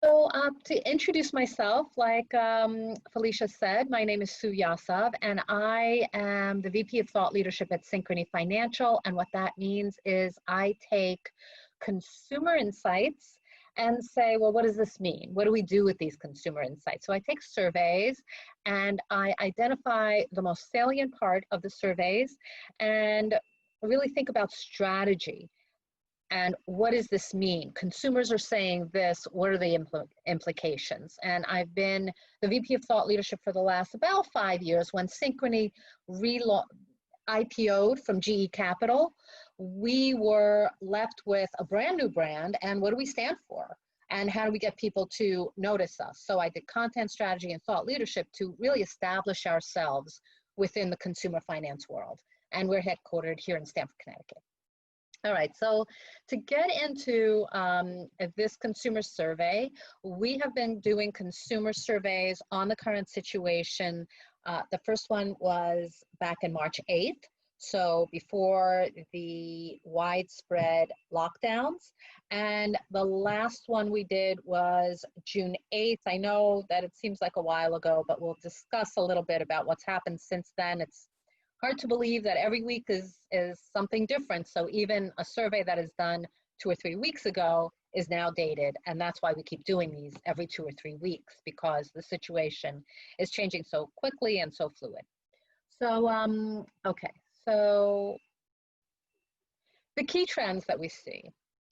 So to introduce myself, like Felicia said, my name is Sue Yasav, and I am the VP of Thought Leadership at Synchrony Financial. And what that means is I take consumer insights and say, well, what does this mean? What do we do with these consumer insights? So I take surveys and I identify the most salient part of the surveys and really think about strategy. And what does this mean? Consumers are saying this, what are the implications? And I've been the VP of Thought Leadership for the last about 5 years. When Synchrony IPO'd from GE Capital, we were left with a brand new brand, and what do we stand for? And how do we get people to notice us? So I did content strategy and thought leadership to really establish ourselves within the consumer finance world. And we're headquartered here in Stamford, Connecticut. All right, so to get into this consumer survey, we have been doing consumer surveys on the current situation. The first one was back in March 8th, so before the widespread lockdowns. And the last one we did was June 8th. I know that it seems like a while ago, but we'll discuss a little bit about what's happened since then. It's hard to believe that every week is something different. So even a survey that is done 2 or 3 weeks ago is now dated. And that's why we keep doing these every 2 or 3 weeks, because the situation is changing so quickly and so fluid. So, okay, so the key trends that we see.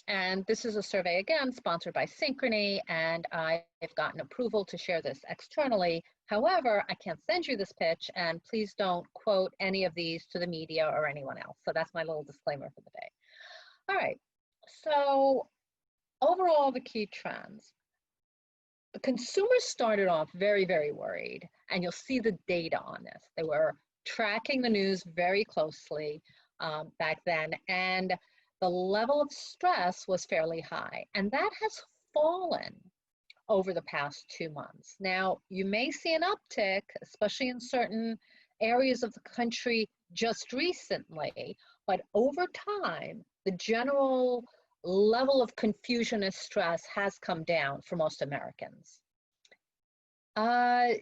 And this is a survey, again, sponsored by Synchrony, and I've gotten approval to share this externally. However, I can't send you this pitch, and please don't quote any of these to the media or anyone else. So that's my little disclaimer for the day. All right, so overall, the key trends. The consumers started off very, very worried, and you'll see the data on this. They were tracking the news very closely back then, and the level of stress was fairly high, and that has fallen over the past 2 months. Now, you may see an uptick, especially in certain areas of the country just recently, but over time, the general level of confusion and stress has come down for most Americans. Kind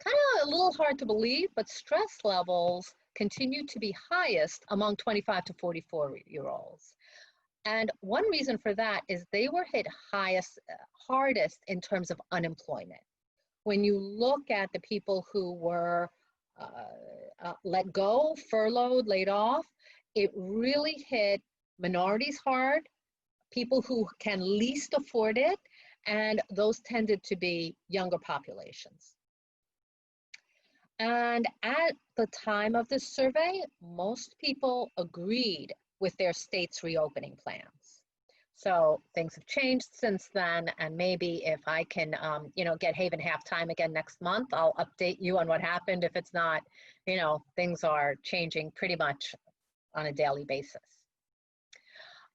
of a little hard to believe, but stress levels continue to be highest among 25 to 44-year-olds. And one reason for that is they were hit hardest in terms of unemployment. When you look at the people who were let go, furloughed, laid off, it really hit minorities hard, people who can least afford it, and those tended to be younger populations. And at the time of this survey, most people agreed with their state's reopening plans. So things have changed since then, and maybe if I can, get HAYVN halftime again next month, I'll update you on what happened. If it's not, things are changing pretty much on a daily basis.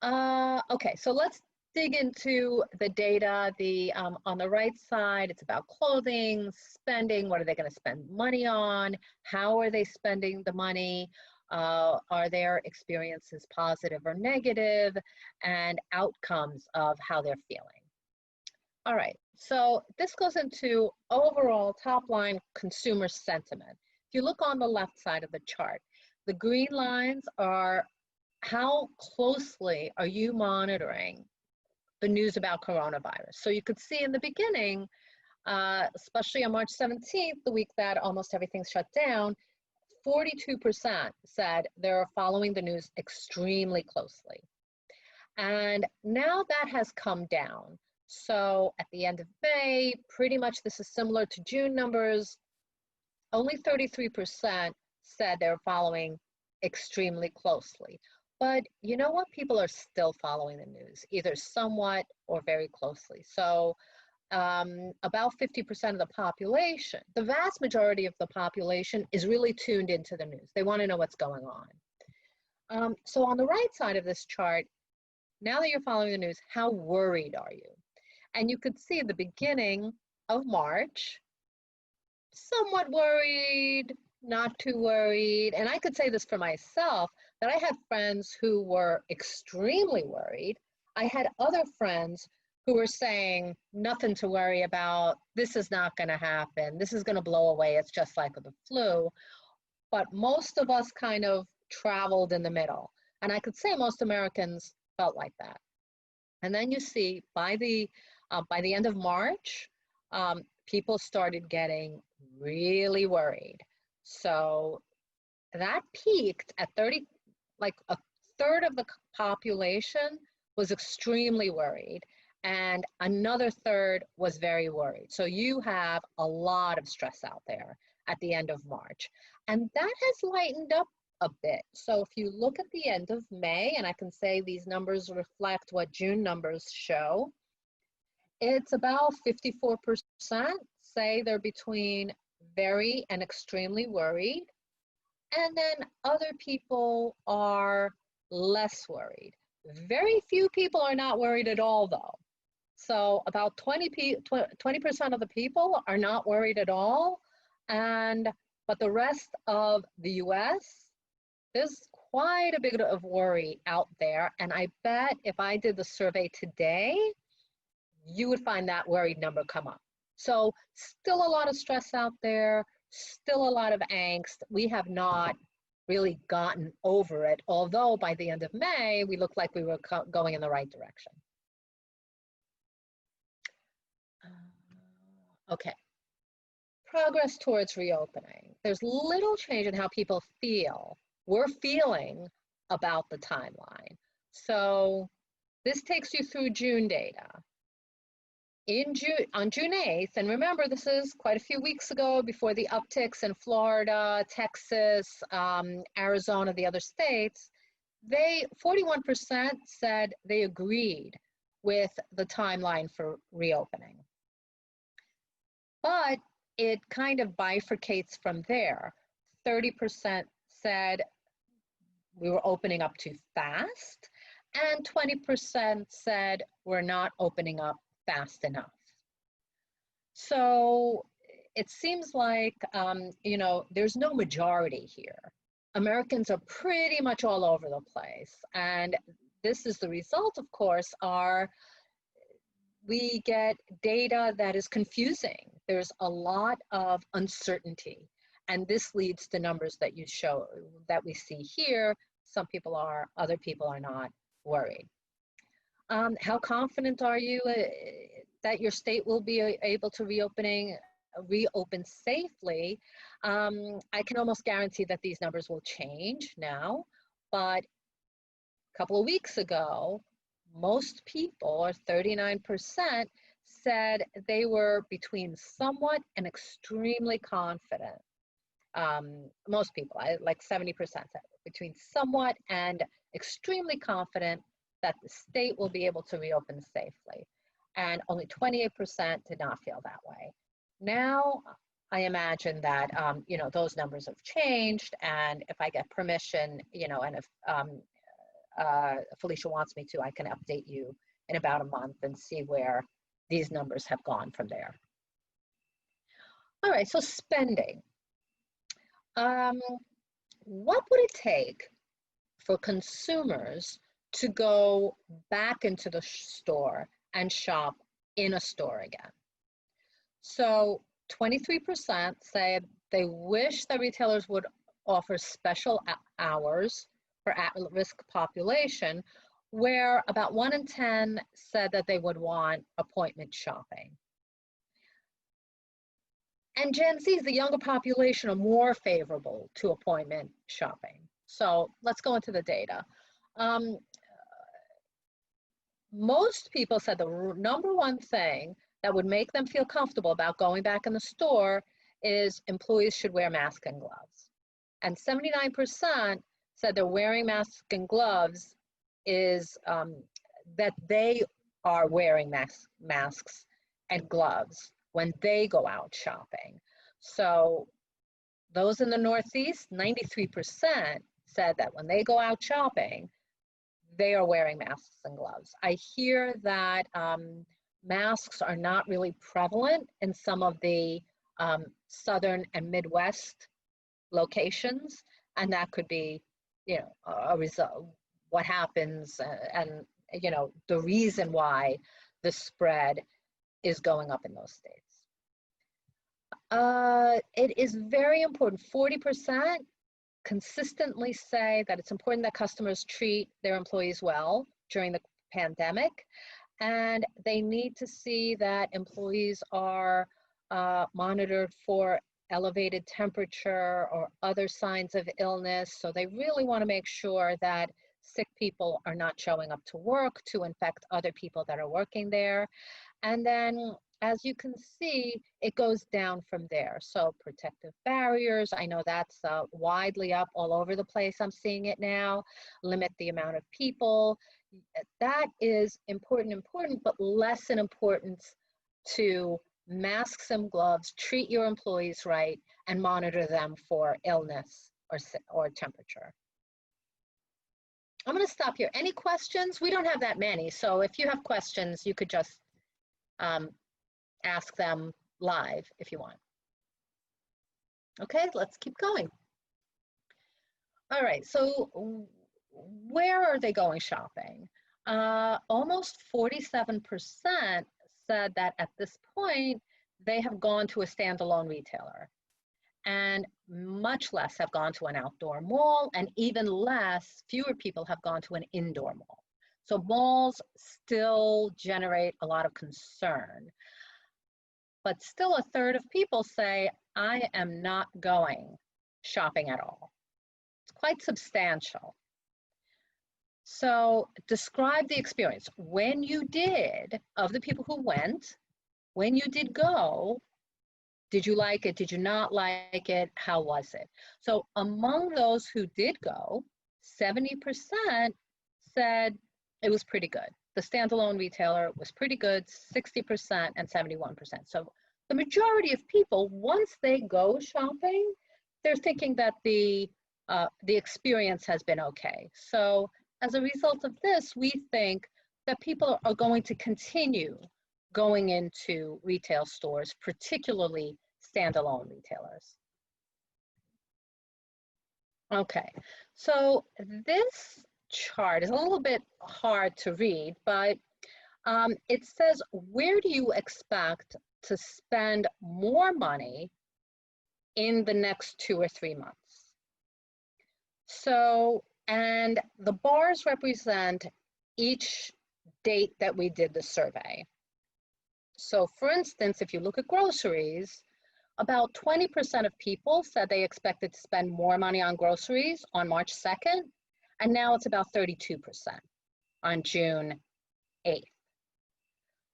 Okay, so let's dig into the data. On the right side, it's about clothing, spending. What are they going to spend money on? How are they spending the money? Are their experiences positive or negative? And outcomes of how they're feeling. All right, so this goes into overall top line consumer sentiment. If you look on the left side of the chart, the green lines are how closely are you monitoring the news about coronavirus. So you could see in the beginning, especially on March 17th, the week that almost everything's shut down, 42% said they're following the news extremely closely. And now that has come down. So at the end of May, pretty much this is similar to June numbers. Only 33% said they're following extremely closely. But you know what? People are still following the news, either somewhat or very closely. So about 50% of the population, the vast majority of the population is really tuned into the news. They want to know what's going on. So on the right side of this chart, now that you're following the news, how worried are you? And you could see at the beginning of March, somewhat worried, not too worried. And I could say this for myself, that I had friends who were extremely worried. I had other friends who were saying nothing to worry about, this is not going to happen, this is going to blow away, it's just like the flu. But most of us kind of traveled in the middle. And I could say most Americans felt like that. And then you see by the end of March, people started getting really worried. So that peaked at 30, like a third of the population was extremely worried, and another third was very worried. So you have a lot of stress out there at the end of March. And that has lightened up a bit. So if you look at the end of May, and I can say these numbers reflect what June numbers show, it's about 54% say they're between very and extremely worried. And then other people are less worried. Very few people are not worried at all, though. So about 20% of the people are not worried at all. But the rest of the US, there's quite a bit of worry out there. And I bet if I did the survey today, you would find that worried number come up. So still a lot of stress out there, still a lot of angst. We have not really gotten over it, although by the end of May, we looked like we were going in the right direction. Okay. Progress towards reopening. There's little change in how people feel. We're feeling about the timeline. So this takes you through June data. On June 8th, and remember this is quite a few weeks ago before the upticks in Florida, Texas, Arizona, the other states, 41% said they agreed with the timeline for reopening. But it kind of bifurcates from there. 30% said we were opening up too fast, and 20% said we're not opening up fast enough. So it seems like, there's no majority here. Americans are pretty much all over the place. And this is the result, of course, we get data that is confusing. There's a lot of uncertainty. And this leads to numbers that we see here. Some people are, other people are not worried. How confident are you that your state will be able to reopen safely? I can almost guarantee that these numbers will change now, but a couple of weeks ago, most people, or 39%, said they were between somewhat and extremely confident. Most people, like 70%, said between somewhat and extremely confident that the state will be able to reopen safely. And only 28% did not feel that way. Now, I imagine that, those numbers have changed, and if I get permission, and if Felicia wants me to, I can update you in about a month and see where these numbers have gone from there. All right, so spending. What would it take for consumers to go back into the store and shop in a store again? So 23% said they wish that retailers would offer special hours for at-risk population, where about 1 in 10 said that they would want appointment shopping. And Gen Zs, the younger population, are more favorable to appointment shopping. So let's go into the data. Most people said the number one thing that would make them feel comfortable about going back in the store is employees should wear masks and gloves. And 79% said they're wearing masks and gloves is that they are wearing masks and gloves when they go out shopping. So those in the Northeast, 93% said that when they go out shopping, they are wearing masks and gloves. I hear that masks are not really prevalent in some of the Southern and Midwest locations, and that could be, a result, what happens, and the reason why the spread is going up in those states. It is very important. 40% consistently say that it's important that customers treat their employees well during the pandemic, and they need to see that employees are monitored for elevated temperature or other signs of illness. So they really want to make sure that sick people are not showing up to work to infect other people that are working there. And then, as you can see, it goes down from there. So protective barriers, I know that's widely up all over the place. I'm seeing it now. Limit the amount of people. That is important, but less in importance to masks and gloves, treat your employees right, and monitor them for illness or temperature. I'm going to stop here. Any questions? We don't have that many, so if you have questions, you could just ask them live if you want. Okay, let's keep going. All right, so where are they going shopping? Almost 47% said that at this point, they have gone to a standalone retailer, and much less have gone to an outdoor mall, and even less, fewer people have gone to an indoor mall. So malls still generate a lot of concern, but still a third of people say, I am not going shopping at all. It's quite substantial. So describe the experience. When you did, of the people who went, when you did go, did you like it? Did you not like it? How was it? So among those who did go, 70% said it was pretty good. The standalone retailer was pretty good, 60% and 71%. So the majority of people, once they go shopping, they're thinking that the experience has been okay. So as a result of this, we think that people are going to continue going into retail stores, particularly standalone retailers. Okay, so this chart is a little bit hard to read, but it says, where do you expect to spend more money in the next 2 or 3 months? So, and the bars represent each date that we did the survey. So for instance, if you look at groceries, about 20% of people said they expected to spend more money on groceries on March 2nd, and now it's about 32% on June 8th.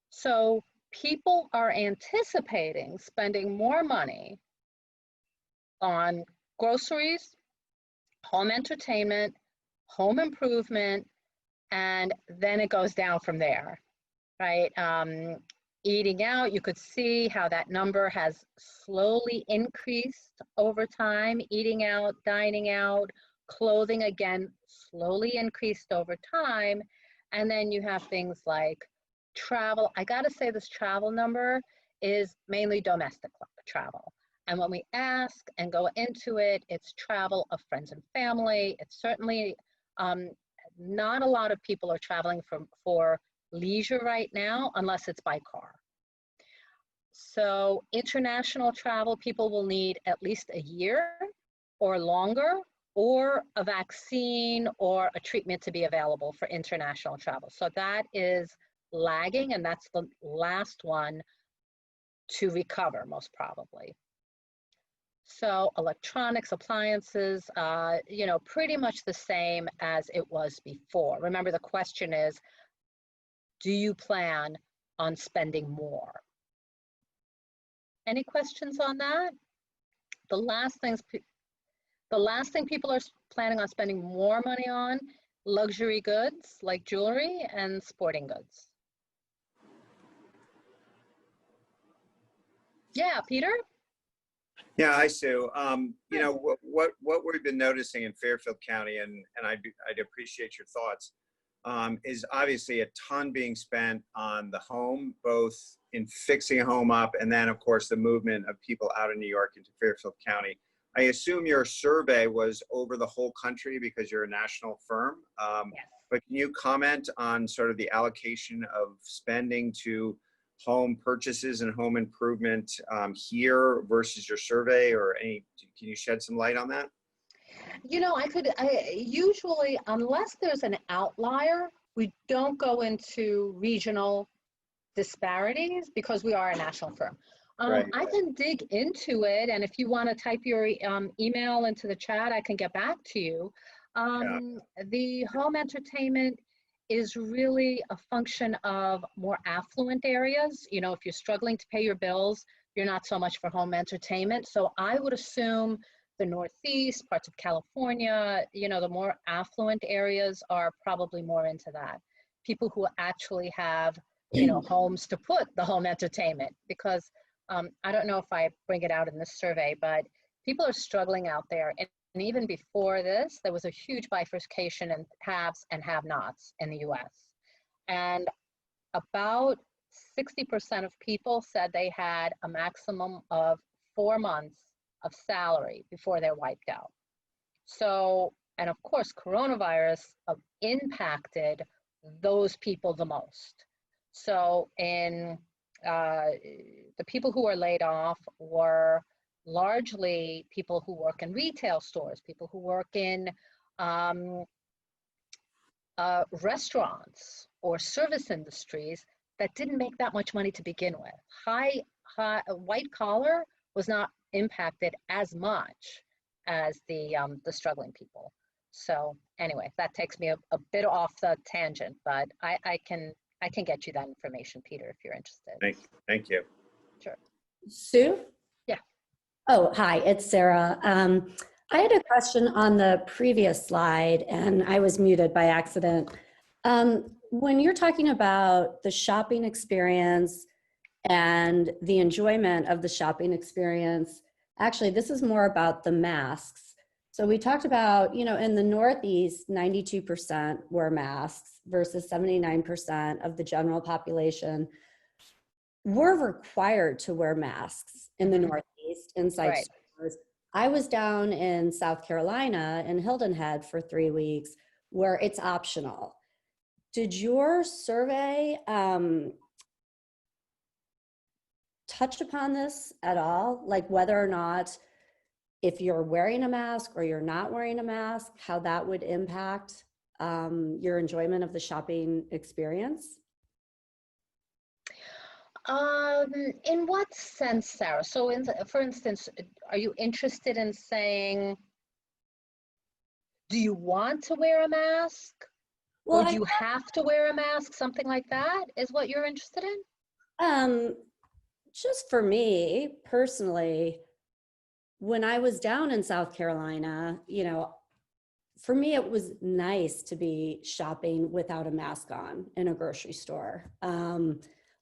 So people are anticipating spending more money on groceries, home entertainment, home improvement, and then it goes down from there, right? Eating out, you could see how that number has slowly increased over time. Eating out, dining out, clothing, again, slowly increased over time. And then you have things like travel. I gotta say, this travel number is mainly domestic travel. And when we ask and go into it, it's travel of friends and family. It's certainly not a lot of people are traveling for leisure right now, unless it's by car. So international travel, people will need at least a year or longer, or a vaccine or a treatment to be available for international travel. So that is lagging, and that's the last one to recover, most probably. So electronics, appliances, you know, pretty much the same as it was before. Remember, the question is, do you plan on spending more? Any questions on that? The last thing people are planning on spending more money on, luxury goods like jewelry and sporting goods. Yeah, Peter? Yeah, hi, Sue. You know, what we've been noticing in Fairfield County, and I'd appreciate your thoughts, is obviously a ton being spent on the home, both in fixing a home up, and then, of course, the movement of people out of New York into Fairfield County. I assume your survey was over the whole country because you're a national firm. Yes. but can you comment on sort of the allocation of spending to home purchases and home improvement here versus your survey, or can you shed some light on that? I usually, unless there's an outlier, we don't go into regional disparities because we are a national firm. Right. I can dig into it, and if you want to type your email into the chat, I can get back to you. The home entertainment is really a function of more affluent areas. If you're struggling to pay your bills, you're not so much for home entertainment. So I would assume the Northeast, parts of California, the more affluent areas are probably more into that. People who actually have, homes to put the home entertainment, because I don't know if I bring it out in this survey, but people are struggling out there. And even before this, there was a huge bifurcation in haves and have-nots in the US. And about 60% of people said they had a maximum of 4 months of salary before they're wiped out. So, and of course, coronavirus impacted those people the most. So the people who were laid off were largely people who work in retail stores, people who work in restaurants or service industries that didn't make that much money to begin with. White collar was not impacted as much as the struggling people. So anyway, that takes me a bit off the tangent, but I can get you that information, Peter, if you're interested. Thank you. Sure. Sue? Yeah. Oh, hi, it's Sarah. I had a question on the previous slide, and I was muted by accident. When you're talking about the shopping experience and the enjoyment of the shopping experience, actually, this is more about the masks. So we talked about, in the Northeast, 92% wear masks versus 79% of the general population. We're required to wear masks in the Northeast inside stores. I was down in South Carolina in Hilton Head for 3 weeks where it's optional. Did your survey touch upon this at all? Like whether or not, if you're wearing a mask or you're not wearing a mask, how that would impact your enjoyment of the shopping experience? In what sense, Sarah? So for instance, are you interested in saying, do you want to wear a mask? Well, or do you have to wear a mask? Something like that is what you're interested in? Just for me personally, when I was down in South Carolina, for me, it was nice to be shopping without a mask on in a grocery store.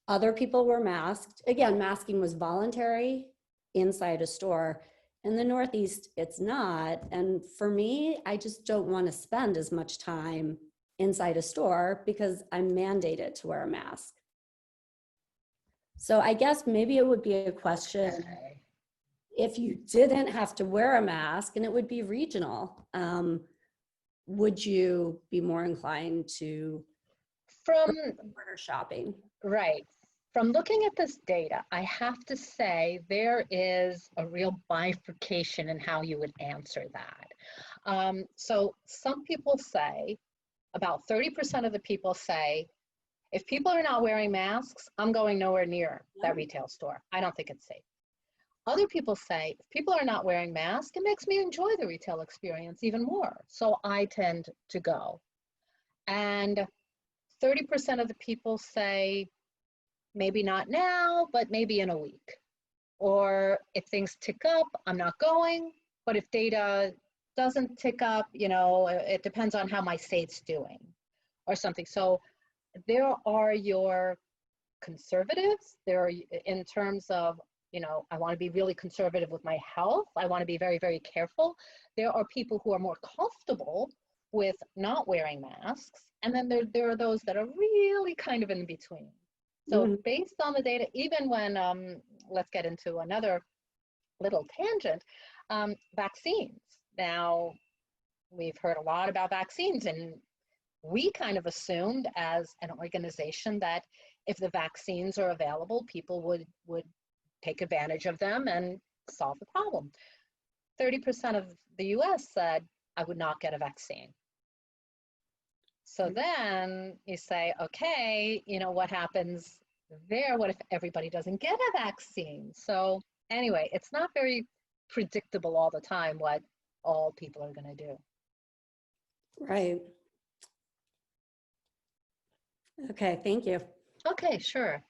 Other people were masked. Again, masking was voluntary inside a store. In the Northeast, it's not. And for me, I just don't want to spend as much time inside a store because I'm mandated to wear a mask. So I guess maybe it would be a question if you didn't have to wear a mask and it would be regional, would you be more inclined to order shopping? Right. From looking at this data, I have to say there is a real bifurcation in how you would answer that. So some people say, about 30% of the people say, if people are not wearing masks, I'm going nowhere near that retail store. I don't think it's safe. Other people say, if people are not wearing masks, it makes me enjoy the retail experience even more. So I tend to go. And 30% of the people say, maybe not now, but maybe in a week. Or if things tick up, I'm not going. But if data doesn't tick up, it depends on how my state's doing or something. So there are your conservatives. There are, in terms of, I want to be really conservative with my health. I want to be very, very careful. There are people who are more comfortable with not wearing masks. And then there are those that are really kind of in between. So based on the data, even when, let's get into another little tangent, vaccines. Now, we've heard a lot about vaccines, and we kind of assumed as an organization that if the vaccines are available, people would take advantage of them and solve the problem. 30% of the US said, I would not get a vaccine. So then you say, okay, you know, what happens there? What if everybody doesn't get a vaccine? So anyway, it's not very predictable all the time what all people are going to do. Right. Okay, thank you. Okay, sure.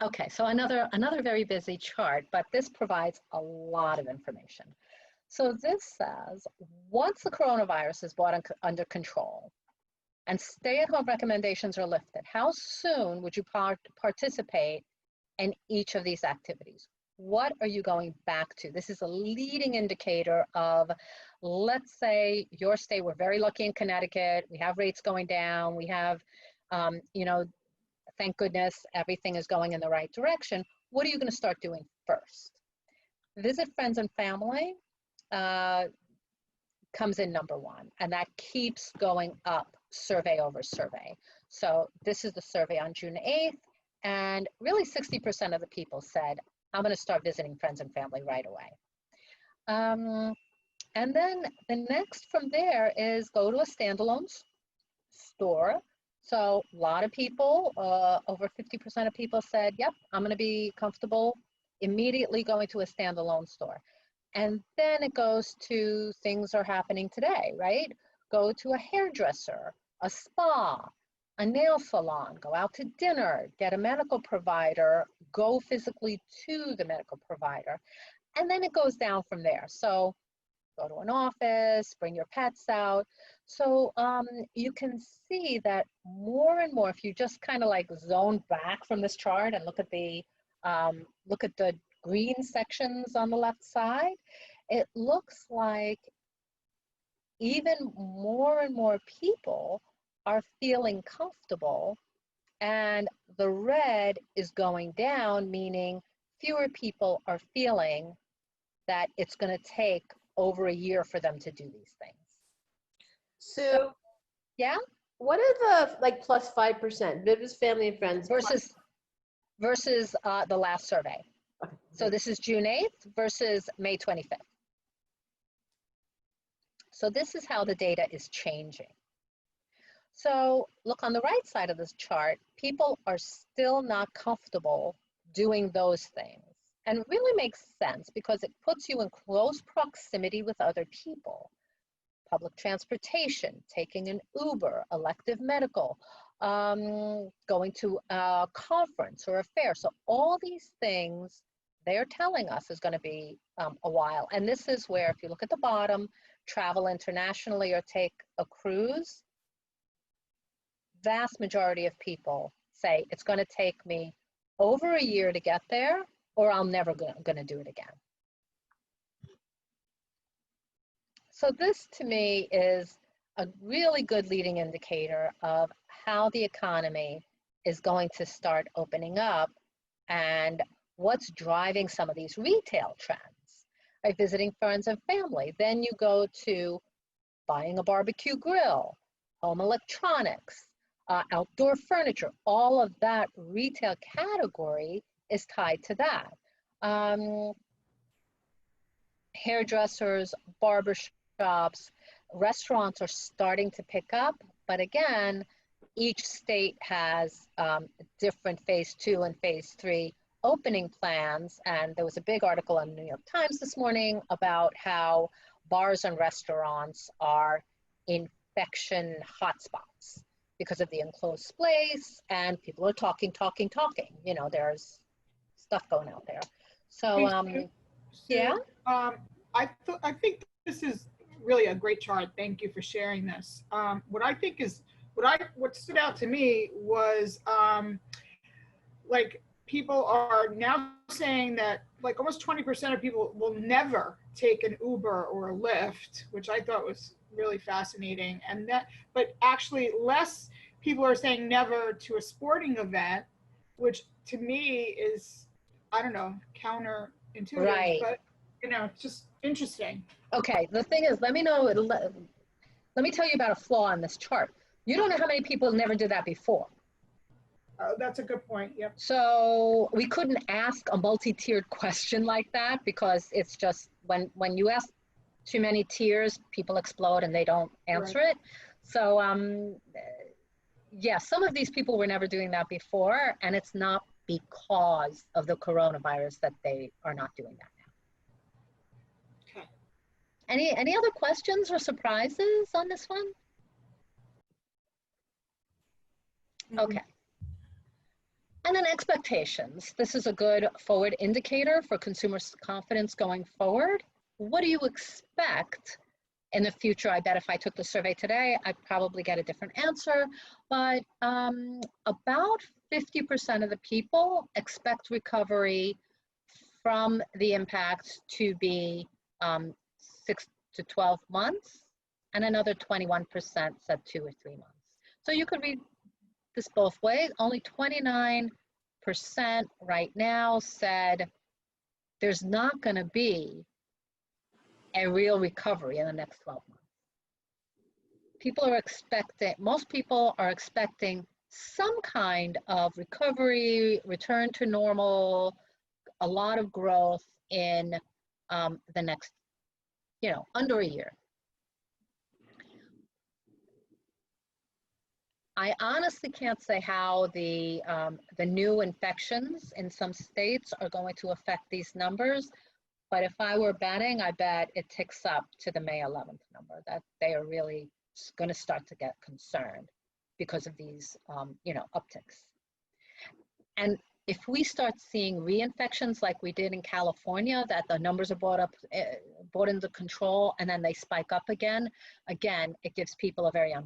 Okay, so another very busy chart, but this provides a lot of information. So this says, once the coronavirus is brought under control and stay-at-home recommendations are lifted, how soon would you participate in each of these activities? What are you going back to? This is a leading indicator of, let's say your state, we're very lucky in Connecticut, we have rates going down, we have, you know, thank goodness everything is going in the right direction. What are you going to start doing first? Visit friends and family comes in number one, and that keeps going up survey over survey. So this is the survey on June 8th, and really 60% of the people said, I'm going to start visiting friends and family right away. And then the next from there is go to a standalone store. So a lot of people, over 50% of people said, yep, I'm going to be comfortable immediately going to a standalone store. And then it goes to things are happening today, right? Go to a hairdresser, a spa, a nail salon, go out to dinner, get a medical provider, go physically to the medical provider. And then it goes down from there. So go to an office, bring your pets out. So you can see that more and more, if you just kind of like zone back from this chart and look at the green sections on the left side, it looks like even more and more people are feeling comfortable, and the red is going down, meaning fewer people are feeling that it's going to take over a year for them to do these things. So, yeah, what are the like plus 5%? Vivis, family, and friends versus the last survey. Okay. So this is June 8th versus May 25th. So this is how the data is changing. So look on the right side of this chart, people are still not comfortable doing those things. And it really makes sense because it puts you in close proximity with other people. Public transportation, taking an Uber, elective medical, going to a conference or a fair. So all these things they're telling us is going to be a while. And this is where, if you look at the bottom, travel internationally or take a cruise, vast majority of people say it's going to take me over a year to get there, or I'm never going to do it again. So this to me is a really good leading indicator of how the economy is going to start opening up and what's driving some of these retail trends. Right? Visiting friends and family. Then you go to buying a barbecue grill, home electronics, outdoor furniture. All of that retail category is tied to that. Hairdressers, barbershops, restaurants are starting to pick up, but again, each state has different phase 2 and phase 3 opening plans. And there was a big article in the New York Times this morning about how bars and restaurants are infection hotspots because of the enclosed space, and people are talking. You know, there's stuff going out there. So, yeah. I think this is really a great chart. Thank you for sharing this. What stood out to me was like people are now saying that like almost 20% of people will never take an Uber or a Lyft, which I thought was really fascinating. And that, but actually less people are saying never to a sporting event, which to me is, I don't know, counterintuitive, Right. but You know, it's just interesting. Okay, the thing is, let me tell you about a flaw in this chart. You don't know how many people never did that before. Oh, that's a good point. Yep. So we couldn't ask a multi-tiered question like that because it's just when you ask too many tiers, people explode and they don't answer it. So yeah, some of these people were never doing that before, and it's not because of the coronavirus that they are not doing that now. Okay. Any other questions or surprises on this one? Okay. And then expectations. This is a good forward indicator for consumer confidence going forward. What do you expect in the future? I bet if I took the survey today, I'd probably get a different answer, but about 50% of the people expect recovery from the impact to be 6 to 12 months, and another 21% said 2 or 3 months. So you could read this both ways. Only 29% right now said there's not going to be a real recovery in the next 12 months. Most people are expecting some kind of recovery, return to normal, a lot of growth in the next, under a year. I honestly can't say how the new infections in some states are going to affect these numbers, but if I were betting, I bet it ticks up to the May 11th number, that they are really going to start to get concerned because of these, upticks. And if we start seeing reinfections like we did in California, that the numbers are brought into control and then they spike up again, it gives people a very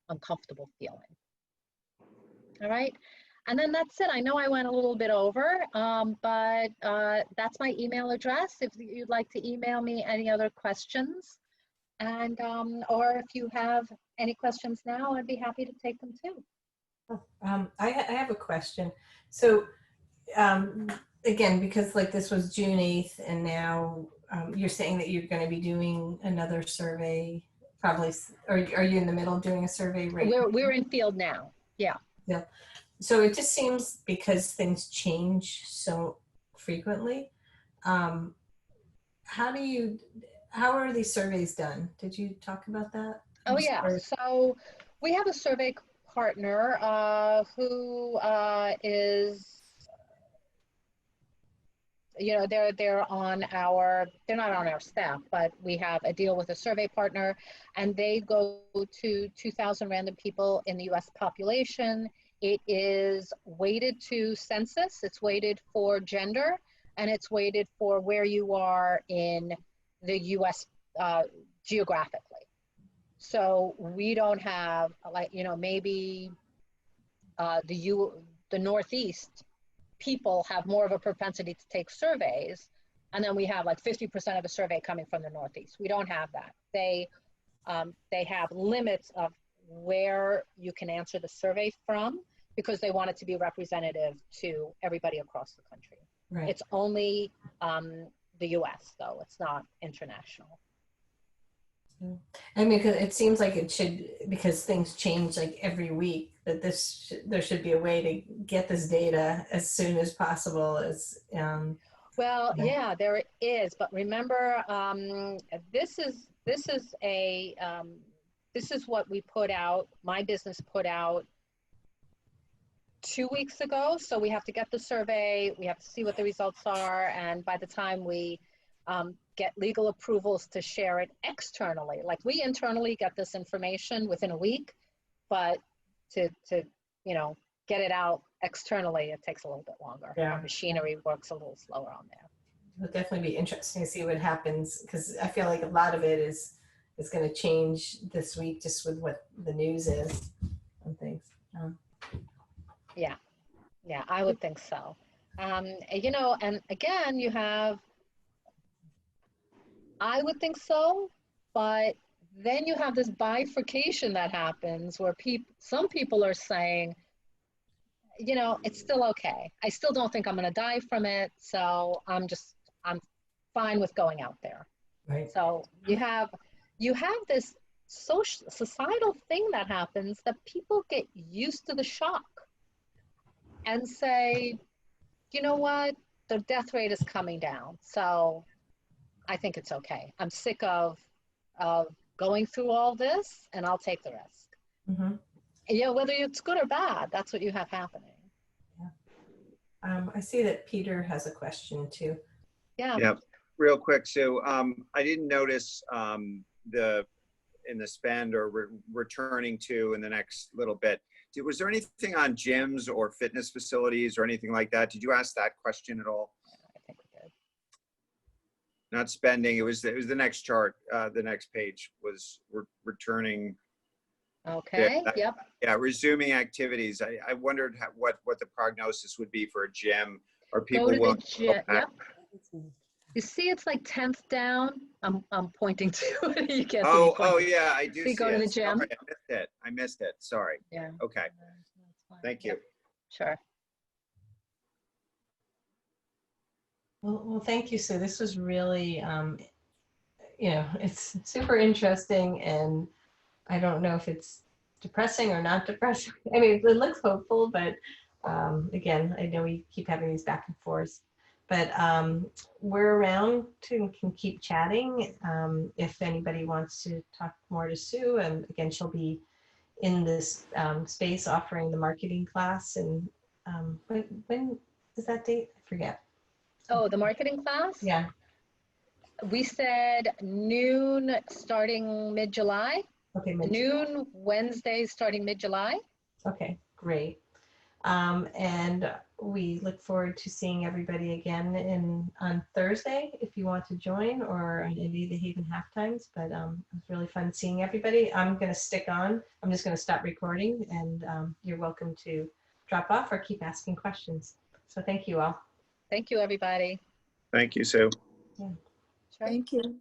uncomfortable feeling. All right, and then that's it. I know I went a little bit over, but that's my email address if you'd like to email me any other questions. And or if you have any questions now, I'd be happy to take them too. I have a question. So again, because like this was June 8th and now you're saying that you're going to be doing another survey probably, or are you in the middle of doing a survey right now? We're in field now. Yeah. Yeah. So it just seems because things change so frequently. How are these surveys done? Did you talk about that? Oh yeah. So we have a survey partner who is, they're not on our staff, but we have a deal with a survey partner, and they go to 2,000 random people in the US population. It is weighted to census, it's weighted for gender, and it's weighted for where you are in the US geographically. So we don't have maybe the Northeast people have more of a propensity to take surveys, and then we have like 50% of the survey coming from the Northeast. We don't have that. They have limits of where you can answer the survey from because they want it to be representative to everybody across the country. Right. It's only the US though, it's not international. I mean, cause it seems like it should, because things change like every week, that there should be a way to get this data as soon as possible. Well, yeah, there is, but remember, this is what we put out. My business put out 2 weeks ago, so we have to get the survey. We have to see what the results are, and by the time we get legal approvals to share it externally. Like we internally get this information within a week, but to get it out externally, it takes a little bit longer. Yeah. Our machinery works a little slower on there. It'll definitely be interesting to see what happens, because I feel like a lot of it is going to change this week just with what the news is and things. Yeah, I would think so. And again, you have, I would think so, but then you have this bifurcation that happens where some people are saying, it's still okay. I still don't think I'm going to die from it, so I'm fine with going out there. Right. So you have this societal thing that happens that people get used to the shock and say, you know what, the death rate is coming down, so I think it's okay. I'm sick of going through all this, and I'll take the risk. Mm-hmm. And, you know, whether it's good or bad, that's what you have happening. I see that Peter has a question too. Yeah. Yeah, real quick, Sue. I didn't notice in the spend or returning to in the next little bit. Was there anything on gyms or fitness facilities or anything like that? Did you ask that question at all? I think we did. Not spending. It was the next chart. The next page was returning. Okay. Yep. Yeah, resuming activities. I wondered what the prognosis would be for a gym. Are people Go to willing the to go gym. back? Yep. You see, it's like 10th down. I'm pointing to it. You can't see me Oh, pointing. yeah, I do See, see go to it. the gym. Sorry, I missed it. Sorry. Yeah. Okay. That's fine. Thank you. Yep. Sure. Well, thank you, Sue. This was really, you know, it's super interesting, and I don't know if it's depressing or not depressing. I mean, it looks hopeful, but again, I know we keep having these back and forth. But we're around to can keep chatting if anybody wants to talk more to Sue. And again, she'll be in this space offering the marketing class. And when is that date? I forget. Oh, the marketing class? Yeah. We said noon starting mid-July. Okay. Noon Wednesday starting mid-July. Okay, great. And we look forward to seeing everybody again on Thursday if you want to join, or on any of the HAYVN half times. But it was really fun seeing everybody. I'm going to stick on. I'm just going to stop recording, and you're welcome to drop off or keep asking questions. So thank you all. Thank you, everybody. Thank you, Sue. Sure. Thank you.